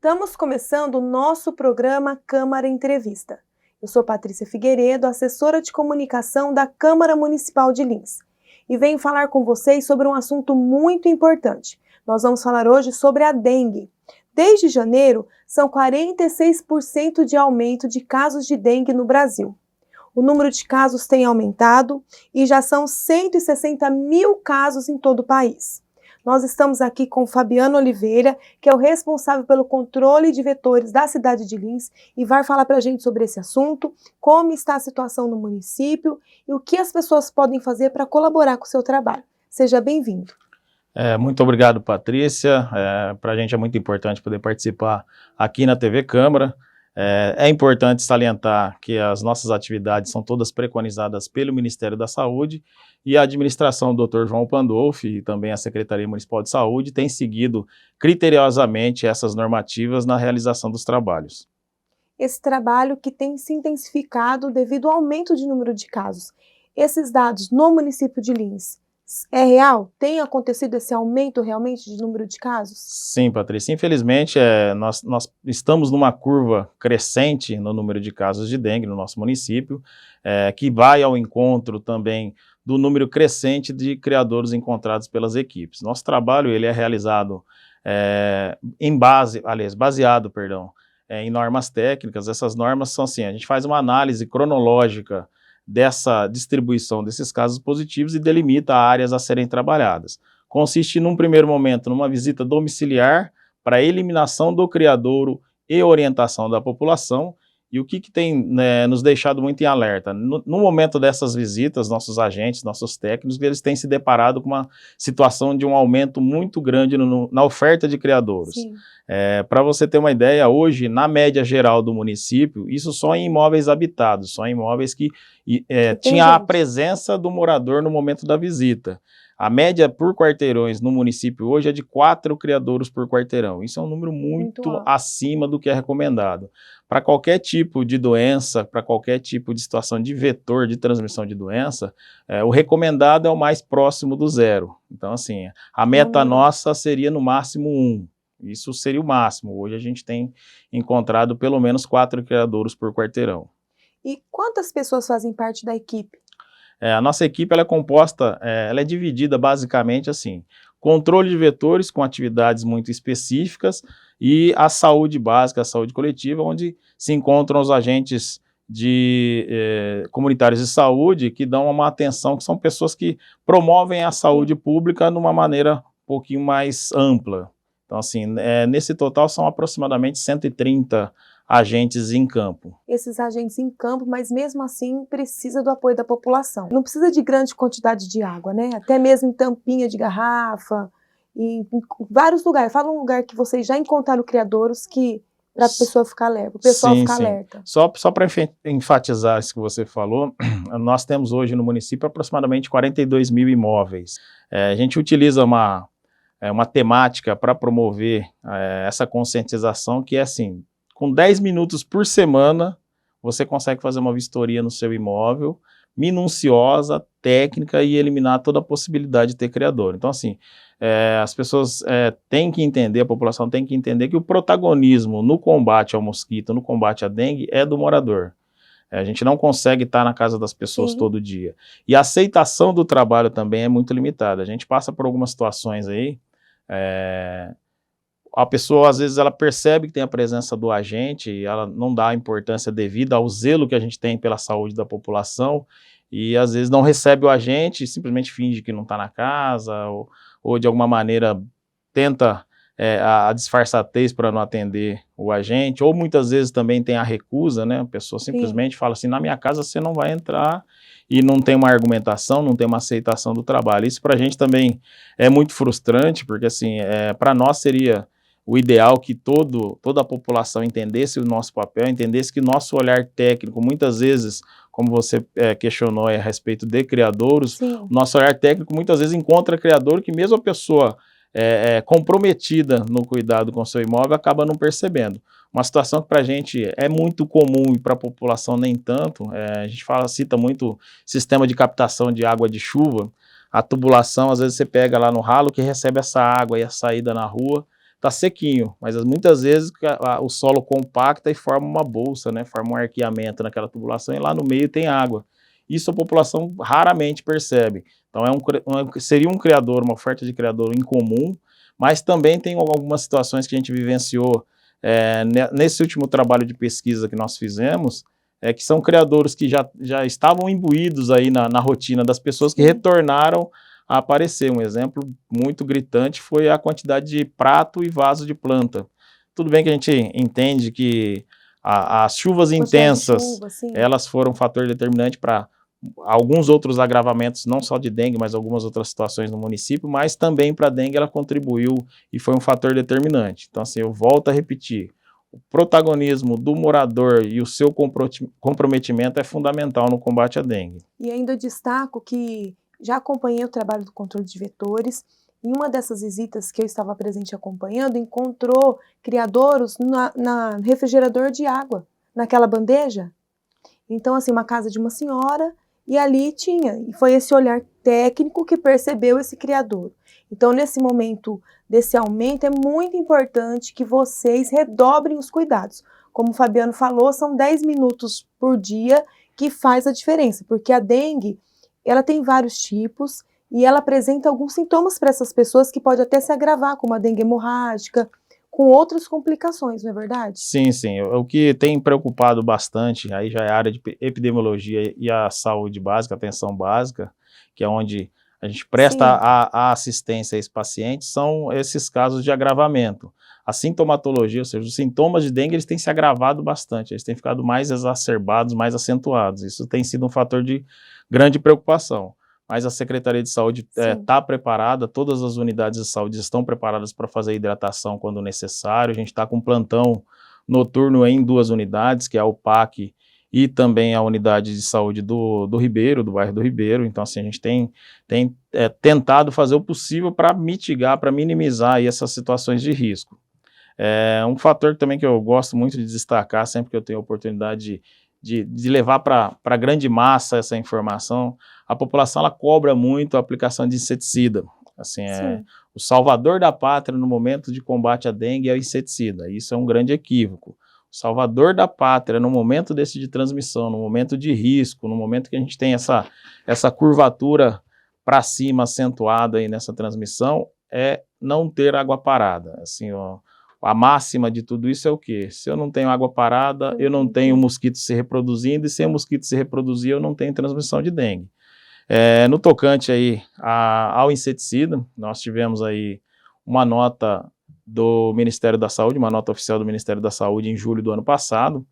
Estamos começando o nosso programa Câmara Entrevista. Eu sou Patrícia Figueiredo, assessora de comunicação da Câmara Municipal de Lins, e venho falar com vocês sobre um assunto muito importante. Nós vamos falar hoje sobre a dengue. Desde janeiro, são 46% de aumento de casos de dengue no Brasil. O número de casos tem aumentado e já são 160 mil casos em todo o país. Nós estamos aqui com Fabiano Oliveira, que é o responsável pelo controle de vetores da cidade de Lins, e vai falar para a gente sobre esse assunto, como está a situação no município e o que as pessoas podem fazer para colaborar com o seu trabalho. Seja bem-vindo. Muito obrigado, Patrícia. Para a gente é muito importante poder participar aqui na TV Câmara. É importante salientar que as nossas atividades são todas preconizadas pelo Ministério da Saúde e a administração do Dr. João Pandolfi e também a Secretaria Municipal de Saúde tem seguido criteriosamente essas normativas na realização dos trabalhos. Esse trabalho que tem se intensificado devido ao aumento de número de casos. Esses dados no município de Lins, é real? Tem acontecido esse aumento realmente de número de casos? Sim, Patrícia. Infelizmente, nós estamos numa curva crescente no número de casos de dengue no nosso município, que vai ao encontro também do número crescente de criadouros encontrados pelas equipes. Nosso trabalho ele é realizado baseado em normas técnicas. Essas normas são assim, a gente faz uma análise cronológica dessa distribuição desses casos positivos e delimita áreas a serem trabalhadas. Consiste, num primeiro momento, numa visita domiciliar para eliminação do criadouro e orientação da população. E o que tem nos deixado muito em alerta? No momento dessas visitas, nossos agentes, nossos técnicos, eles têm se deparado com uma situação de um aumento muito grande na oferta de criadouros. Para você ter uma ideia, hoje, na média geral do município, isso só em imóveis habitados, só em imóveis que tinha a presença do morador no momento da visita. A média por quarteirões no município hoje é de 4 criadouros por quarteirão. Isso é um número muito acima do que é recomendado. Para qualquer tipo de doença, para qualquer tipo de situação de vetor de transmissão de doença, o recomendado é o mais próximo do zero. Então, assim, a meta nossa seria no máximo 1. Isso seria o máximo. Hoje a gente tem encontrado pelo menos 4 criadouros por quarteirão. E quantas pessoas fazem parte da equipe? A nossa equipe ela é composta, ela é dividida basicamente assim, controle de vetores com atividades muito específicas e a saúde básica, a saúde coletiva, onde se encontram os agentes comunitários de saúde que dão uma atenção, que são pessoas que promovem a saúde pública de uma maneira um pouquinho mais ampla. Então assim, nesse total são aproximadamente 130 agentes em campo. Esses agentes em campo, mas mesmo assim precisa do apoio da população. Não precisa de grande quantidade de água, né? Até mesmo em tampinha de garrafa, em vários lugares. Fala um lugar que vocês já encontraram criadouros que para a pessoa ficar alerta, o pessoal ficar alerta. Só para enfatizar isso que você falou, nós temos hoje no município aproximadamente 42 mil imóveis. A gente utiliza uma temática para promover essa conscientização que é assim, com 10 minutos por semana, você consegue fazer uma vistoria no seu imóvel, minuciosa, técnica e eliminar toda a possibilidade de ter criador. Então, assim, as pessoas têm que entender, a população tem que entender que o protagonismo no combate ao mosquito, no combate à dengue, é do morador. A gente não consegue estar na casa das pessoas todo dia. E a aceitação do trabalho também é muito limitada. A gente passa por algumas situações aí, a pessoa, às vezes, ela percebe que tem a presença do agente e ela não dá a importância devida ao zelo que a gente tem pela saúde da população e, às vezes, não recebe o agente e simplesmente finge que não está na casa ou, de alguma maneira, tenta a disfarçatez para não atender o agente, ou muitas vezes também tem a recusa, né? A pessoa simplesmente fala assim, na minha casa você não vai entrar e não tem uma argumentação, não tem uma aceitação do trabalho. Isso para a gente também é muito frustrante, porque, assim, para nós seria o ideal que toda a população entendesse o nosso papel, entendesse que nosso olhar técnico, muitas vezes, como você questionou a respeito de criadouros, nosso olhar técnico muitas vezes encontra criador que mesmo a pessoa comprometida no cuidado com o seu imóvel acaba não percebendo. Uma situação que para a gente é muito comum e para a população nem tanto, a gente cita muito sistema de captação de água de chuva, a tubulação, às vezes você pega lá no ralo que recebe essa água e a saída na rua, está sequinho, mas muitas vezes o solo compacta e forma uma bolsa, né? Forma um arqueamento naquela tubulação e lá no meio tem água. Isso a população raramente percebe. Então seria um criador, uma oferta de criador incomum, mas também tem algumas situações que a gente vivenciou nesse último trabalho de pesquisa que nós fizemos, que são criadouros que já estavam imbuídos aí na rotina das pessoas que retornaram a aparecer. Um exemplo muito gritante foi a quantidade de prato e vaso de planta. Tudo bem que a gente entende que as chuvas intensas, elas foram um fator determinante para alguns outros agravamentos, não só de dengue, mas algumas outras situações no município, mas também para a dengue ela contribuiu e foi um fator determinante. Então, assim, eu volto a repetir, o protagonismo do morador e o seu comprometimento é fundamental no combate à dengue. E ainda destaco que já acompanhei o trabalho do controle de vetores. Em uma dessas visitas que eu estava presente acompanhando, encontrou criadouros na refrigerador de água, naquela bandeja. Então, assim, uma casa de uma senhora, e ali tinha, e foi esse olhar técnico que percebeu esse criadouro. Então, nesse momento desse aumento, é muito importante que vocês redobrem os cuidados. Como o Fabiano falou, são 10 minutos por dia que faz a diferença, porque a dengue, ela tem vários tipos e ela apresenta alguns sintomas para essas pessoas que pode até se agravar, como a dengue hemorrágica, com outras complicações, não é verdade? Sim, sim. O que tem preocupado bastante, aí já é a área de epidemiologia e a saúde básica, a atenção básica, que é onde a gente presta a assistência a esse paciente, são esses casos de agravamento. A sintomatologia, ou seja, os sintomas de dengue, eles têm se agravado bastante, eles têm ficado mais exacerbados, mais acentuados. Isso tem sido um fator de grande preocupação. Mas a Secretaria de Saúde está preparada, todas as unidades de saúde estão preparadas para fazer hidratação quando necessário. A gente está com plantão noturno em 2 unidades, que é a UPAC e também a unidade de saúde do Ribeiro, do bairro do Ribeiro. Então, assim, a gente tem tentado fazer o possível para mitigar, para minimizar aí essas situações de risco. Um fator também que eu gosto muito de destacar, sempre que eu tenho a oportunidade de levar para a grande massa essa informação, a população ela cobra muito a aplicação de inseticida. Assim, o salvador da pátria no momento de combate à dengue é o inseticida. Isso é um grande equívoco. O salvador da pátria no momento desse de transmissão, no momento de risco, no momento que a gente tem essa curvatura para cima acentuada aí nessa transmissão, é não ter água parada. Assim, a máxima de tudo isso é o quê? Se eu não tenho água parada, eu não tenho mosquito se reproduzindo, e sem o mosquito se reproduzir, eu não tenho transmissão de dengue. No tocante aí ao inseticida, nós tivemos aí uma nota do Ministério da Saúde, uma nota oficial do Ministério da Saúde em julho do ano passado,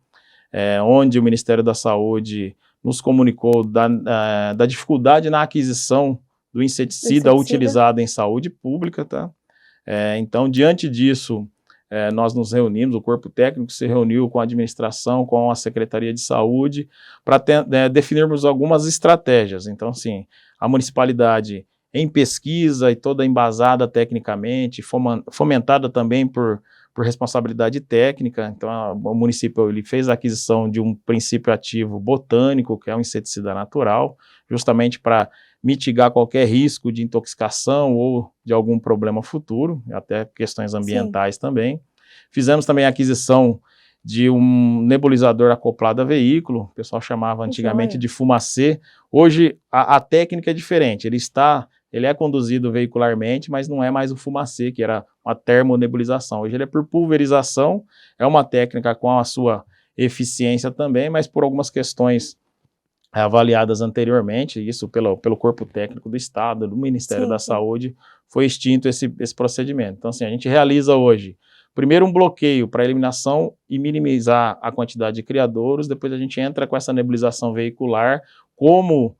onde o Ministério da Saúde nos comunicou da dificuldade na aquisição do inseticida utilizado em saúde pública, tá? Então, diante disso, nós nos reunimos, o corpo técnico se reuniu com a administração, com a Secretaria de Saúde, para definirmos algumas estratégias. Então, assim, a municipalidade em pesquisa e toda embasada tecnicamente, fomentada também por responsabilidade técnica. Então, o município ele fez a aquisição de um princípio ativo botânico, que é um inseticida natural, justamente para mitigar qualquer risco de intoxicação ou de algum problema futuro, até questões ambientais também. Fizemos também a aquisição de um nebulizador acoplado a veículo, o pessoal chamava antigamente de fumacê. Hoje a técnica é diferente, ele é conduzido veicularmente, mas não é mais o fumacê, que era uma termonebulização. Hoje ele é por pulverização, é uma técnica com a sua eficiência também, mas por algumas questões avaliadas anteriormente, isso pelo corpo técnico do Estado, do Ministério da Saúde, foi extinto esse procedimento. Então, assim, a gente realiza hoje, primeiro um bloqueio para eliminação e minimizar a quantidade de criadouros, depois a gente entra com essa nebulização veicular como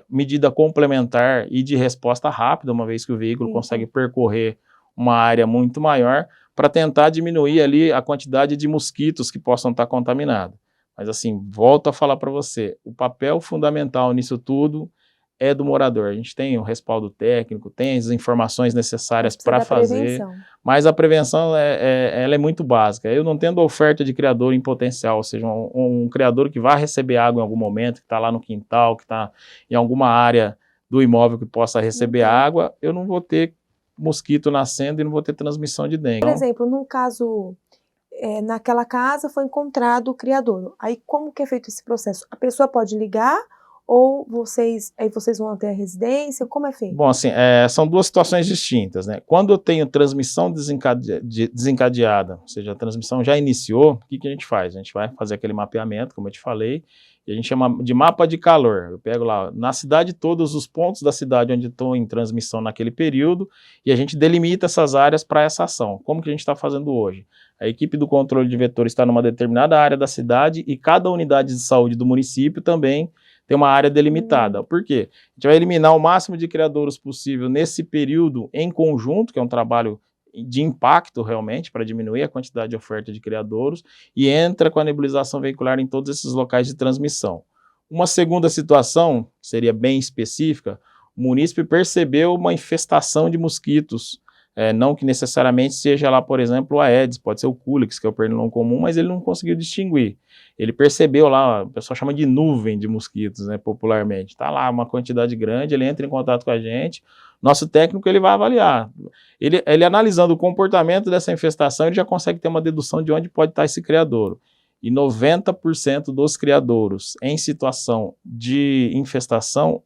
medida complementar e de resposta rápida, uma vez que o veículo consegue percorrer uma área muito maior, para tentar diminuir ali a quantidade de mosquitos que possam estar contaminados. Mas assim, volto a falar para você, o papel fundamental nisso tudo é do morador. A gente tem o respaldo técnico, tem as informações necessárias para fazer, mas a prevenção ela é muito básica. Eu não tendo oferta de criador em potencial, ou seja, um criador que vai receber água em algum momento, que está lá no quintal, que está em alguma área do imóvel que possa receber água, eu não vou ter mosquito nascendo e não vou ter transmissão de dengue. Por exemplo, num caso, naquela casa foi encontrado o criador. Aí como que é feito esse processo? A pessoa pode ligar ou vocês vão até a residência? Como é feito? Bom, assim, são duas situações distintas, né? Quando eu tenho transmissão desencadeada, ou seja, a transmissão já iniciou, o que a gente faz? A gente vai fazer aquele mapeamento, como eu te falei, e a gente chama de mapa de calor. Eu pego lá, na cidade, todos os pontos da cidade onde estou em transmissão naquele período, e a gente delimita essas áreas para essa ação. Como que a gente está fazendo hoje? A equipe do controle de vetores está numa determinada área da cidade e cada unidade de saúde do município também tem uma área delimitada. Por quê? A gente vai eliminar o máximo de criadouros possível nesse período em conjunto, que é um trabalho de impacto realmente, para diminuir a quantidade de oferta de criadouros, e entra com a nebulização veicular em todos esses locais de transmissão. Uma segunda situação, que seria bem específica, o munícipe percebeu uma infestação de mosquitos, não que necessariamente seja lá, por exemplo, o Aedes, pode ser o Culex, que é o pernilongo comum, mas ele não conseguiu distinguir. Ele percebeu lá, o pessoal chama de nuvem de mosquitos, né, popularmente. Está lá uma quantidade grande, ele entra em contato com a gente, nosso técnico ele vai avaliar. Ele analisando o comportamento dessa infestação, ele já consegue ter uma dedução de onde pode estar esse criadouro. E 90% dos criadouros em situação de infestação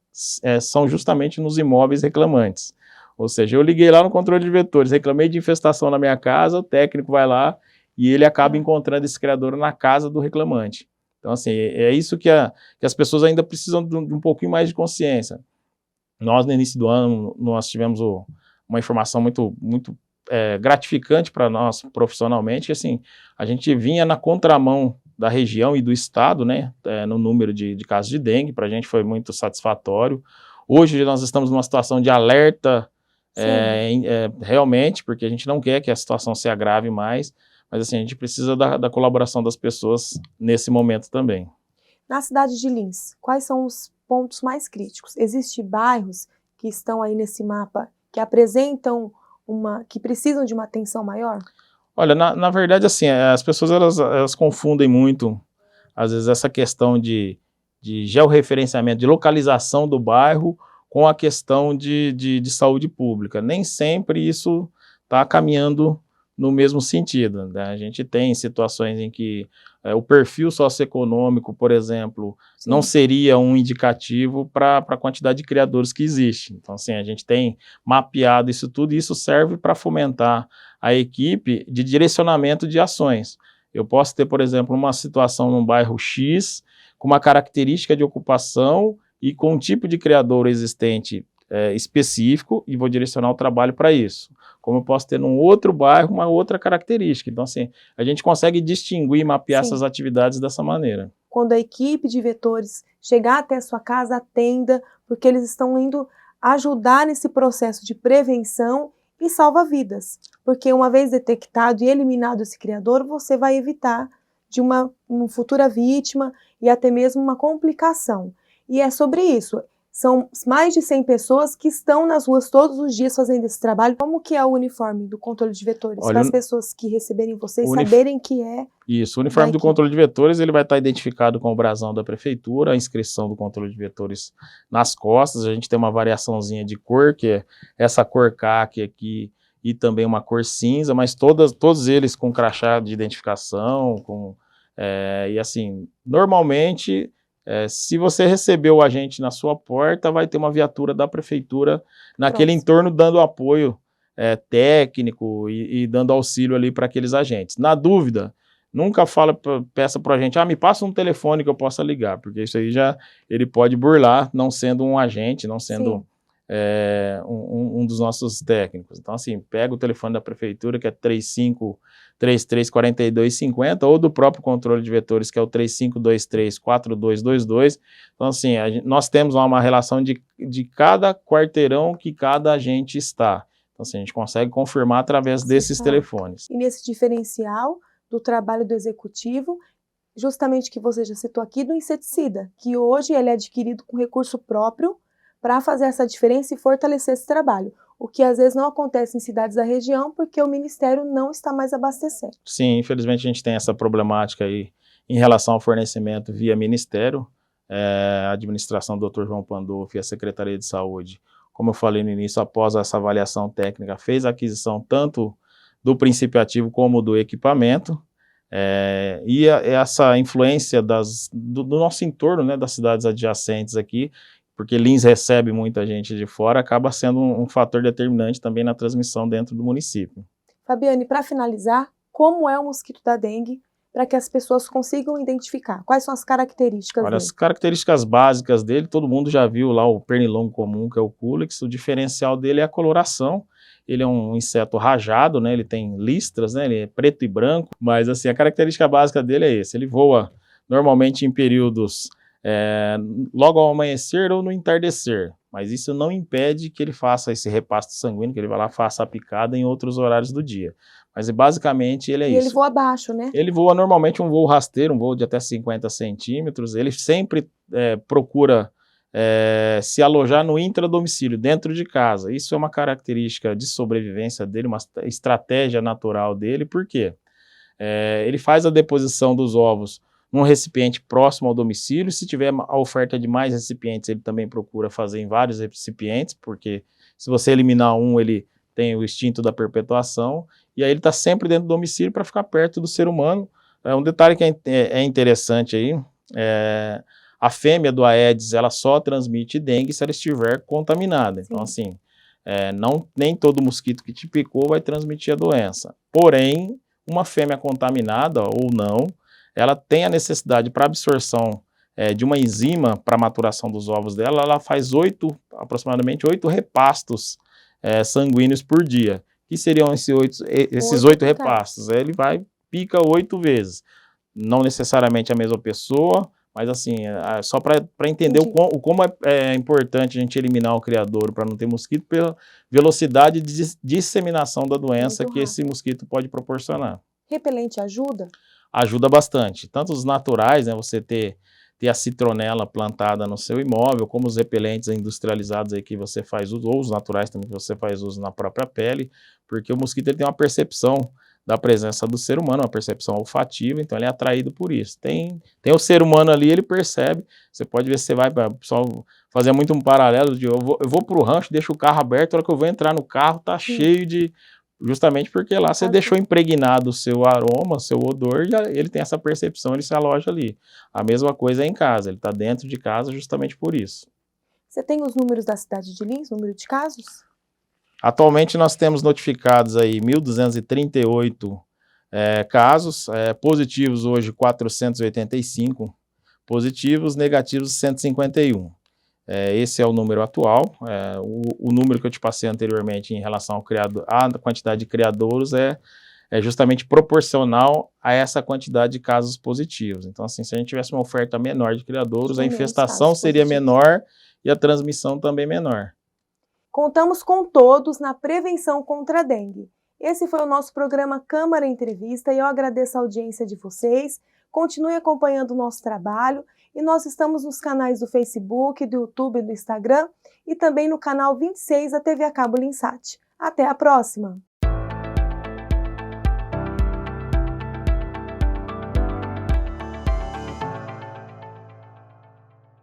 são justamente nos imóveis reclamantes. Ou seja, eu liguei lá no controle de vetores, reclamei de infestação na minha casa, o técnico vai lá e ele acaba encontrando esse criadouro na casa do reclamante. Então, assim, é isso que as pessoas ainda precisam de um pouquinho mais de consciência. Nós, no início do ano, nós tivemos uma informação muito gratificante para nós profissionalmente, que assim, a gente vinha na contramão da região e do estado, né, no número de casos de dengue, para a gente foi muito satisfatório. Hoje nós estamos numa situação de alerta, realmente, porque a gente não quer que a situação se agrave mais, mas assim, a gente precisa da colaboração das pessoas nesse momento também. Na cidade de Lins, quais são os pontos mais críticos? Existem bairros que estão aí nesse mapa que apresentam que precisam de uma atenção maior? Olha, na verdade, assim, as pessoas elas confundem muito, às vezes, essa questão de georreferenciamento, de localização do bairro com a questão de saúde pública. Nem sempre isso está caminhando no mesmo sentido, né? A gente tem situações em que o perfil socioeconômico, por exemplo, não seria um indicativo para a quantidade de criadores que existe. Então, assim, a gente tem mapeado isso tudo e isso serve para fomentar a equipe de direcionamento de ações. Eu posso ter, por exemplo, uma situação num bairro X, com uma característica de ocupação e com um tipo de criador existente específico e vou direcionar o trabalho para isso. Como eu posso ter num outro bairro uma outra característica. Então, assim, a gente consegue distinguir e mapear essas atividades dessa maneira. Quando a equipe de vetores chegar até a sua casa, atenda, porque eles estão indo ajudar nesse processo de prevenção e salva vidas. Porque uma vez detectado e eliminado esse criador, você vai evitar de uma futura vítima e até mesmo uma complicação. E é sobre isso. São mais de 100 pessoas que estão nas ruas todos os dias fazendo esse trabalho. Como que é o uniforme do controle de vetores? Para as pessoas que receberem vocês saberem que é... Isso, o uniforme do controle de vetores ele vai estar identificado com o brasão da prefeitura, a inscrição do controle de vetores nas costas. A gente tem uma variaçãozinha de cor, que é essa cor caqui aqui, e também uma cor cinza, mas todos eles com crachá de identificação, e assim, normalmente... se você recebeu o agente na sua porta, vai ter uma viatura da prefeitura naquele entorno dando apoio técnico e dando auxílio ali para aqueles agentes. Na dúvida, nunca peça para o agente, me passa um telefone que eu possa ligar, porque isso aí ele pode burlar, não sendo um agente, não sendo um dos nossos técnicos. Então, assim, pega o telefone da prefeitura, que é 3533-4250, ou do próprio controle de vetores, que é o 3523-4222. Então, assim, nós temos lá uma relação de cada quarteirão que cada agente está. Então, assim, a gente consegue confirmar através desses telefones. E nesse diferencial do trabalho do executivo, justamente que você já citou aqui, do inseticida, que hoje ele é adquirido com recurso próprio para fazer essa diferença e fortalecer esse trabalho, o que às vezes não acontece em cidades da região porque o Ministério não está mais abastecendo. Sim, infelizmente a gente tem essa problemática aí em relação ao fornecimento via Ministério, a administração do Dr. João Pandolfi e a Secretaria de Saúde, como eu falei no início, após essa avaliação técnica, fez a aquisição tanto do princípio ativo como do equipamento, essa influência do nosso entorno, né, das cidades adjacentes aqui, porque Lins recebe muita gente de fora, acaba sendo um fator determinante também na transmissão dentro do município. Fabiane, para finalizar, como é o mosquito da dengue, para que as pessoas consigam identificar? Quais são as características dele? As características básicas dele, todo mundo já viu lá o pernilongo comum, que é o Culex. O diferencial dele é a coloração. Ele é um inseto rajado, né? Ele tem listras, né? Ele é preto e branco, mas assim, a característica básica dele é esse. Ele voa normalmente em períodos logo ao amanhecer ou no entardecer, mas isso não impede que ele faça esse repasto sanguíneo, que ele vá lá faça a picada em outros horários do dia. Mas basicamente ele é isso. E ele voa baixo, né? Ele voa normalmente um voo rasteiro, um voo de até 50 centímetros. Ele sempre procura se alojar no intradomicílio, dentro de casa. Isso é uma característica de sobrevivência dele, uma estratégia natural dele. Por quê? Ele faz a deposição dos ovos num recipiente próximo ao domicílio. Se tiver a oferta de mais recipientes, ele também procura fazer em vários recipientes, porque se você eliminar um, ele tem o instinto da perpetuação, e aí ele está sempre dentro do domicílio para ficar perto do ser humano. Um detalhe que é interessante aí, a fêmea do Aedes, ela só transmite dengue se ela estiver contaminada. Sim. Então, assim, nem todo mosquito que te picou vai transmitir a doença. Porém, uma fêmea contaminada ou não, ela tem a necessidade para absorção de uma enzima para maturação dos ovos dela, ela faz aproximadamente 8 repastos sanguíneos por dia. Que seriam esses 8 repastos? Ele pica 8 vezes. Não necessariamente a mesma pessoa, mas assim, só para entender como é importante a gente eliminar o criadouro para não ter mosquito, pela velocidade de disseminação da doença que esse mosquito pode proporcionar. Repelente ajuda? Ajuda bastante, tanto os naturais, né, você ter a citronela plantada no seu imóvel, como os repelentes industrializados aí que você faz uso, ou os naturais também que você faz uso na própria pele, porque o mosquito ele tem uma percepção da presença do ser humano, uma percepção olfativa, então ele é atraído por isso. Tem o ser humano ali, ele percebe, você pode ver se você vai, o pessoal fazer muito um paralelo de eu vou para o rancho, deixo o carro aberto, a hora que eu vou entrar no carro tá cheio de... Justamente porque lá você deixou impregnado o seu aroma, o seu odor, e ele tem essa percepção, ele se aloja ali. A mesma coisa é em casa, ele está dentro de casa justamente por isso. Você tem os números da cidade de Lins, número de casos? Atualmente nós temos notificados aí 1.238 casos, positivos hoje 485, positivos, negativos 151. Esse é o número atual. O número que eu te passei anteriormente em relação à quantidade de criadouros é justamente proporcional a essa quantidade de casos positivos. Então, assim, se a gente tivesse uma oferta menor de criadouros, a infestação seria menor e a transmissão também menor. Contamos com todos na prevenção contra a dengue. Esse foi o nosso programa Câmara Entrevista e eu agradeço a audiência de vocês. Continue acompanhando o nosso trabalho e nós estamos nos canais do Facebook, do YouTube e do Instagram e também no canal 26 da TV a cabo Linsat. Até a próxima!